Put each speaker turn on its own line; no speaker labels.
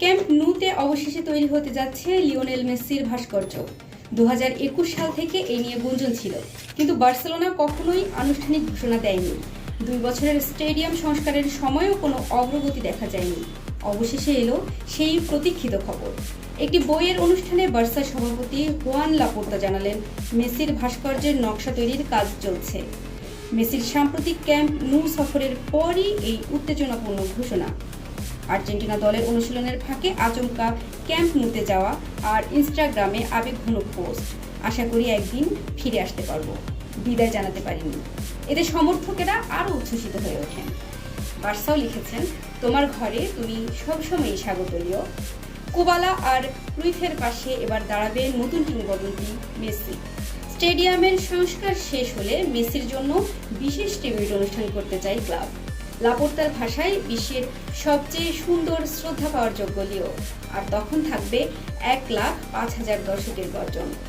Camp নুতে অবশেষে তৈরি হতে যাচ্ছে লিওনেল মেসির ভাস্কর্য। 2021 সাল থেকে এই নিয়ে গুঞ্জন ছিল, কিন্তু বার্সেলোনা কখনোই আনুষ্ঠানিক ঘোষণা দেয়নি। 2 বছরের স্টেডিয়াম সংস্কারের সময়ও কোনো অগ্রগতি দেখা যায়নি। অবশেষে এলো সেই প্রতীক্ষিত খবর। একটি বইয়ের অনুষ্ঠানে বার্সার সভাপতি হুয়ান লাপোর্তা জানালেন, মেসির ভাস্কর্যের নকশা তৈরির কাজ চলছে। মেসির সাম্প্রতিক ক্যাম্প নু সফরের পরই এই উত্তেজনাপূর্ণ ঘোষণা। আর্জেন্টিনা দলের অনুশীলনের ফাঁকে আচমকা ক্যাম্প নুতে যাওয়া আর ইনস্টাগ্রামে আবেগঘন পোস্ট। আশা করি একদিন ফিরে আসতে পারবো, বিদায় জানাতে পারিনি। এতে সমর্থকেরা আরও উচ্ছ্বসিত হয়ে ওঠেন। বার্সাও লিখেছেন, তোমার ঘরে তুমি সবসময়ই স্বাগতলীয়। কুবালা আর ক্রুইফের পাশে এবার দাঁড়াবে নতুন কিংবদন্তি মেসি। স্টেডিয়ামের সংস্কার শেষ হলে মেসির জন্য বিশেষ ট্রিবিউট অনুষ্ঠান করতে চাই ক্লাব। লাপোর্তার ভাষায় বিশ্বের সবচেয়ে সুন্দর শ্রদ্ধা পাওয়ার যোগ্য লিও। আর তখন থাকবে 1,05,000 দর্শকের গর্জন।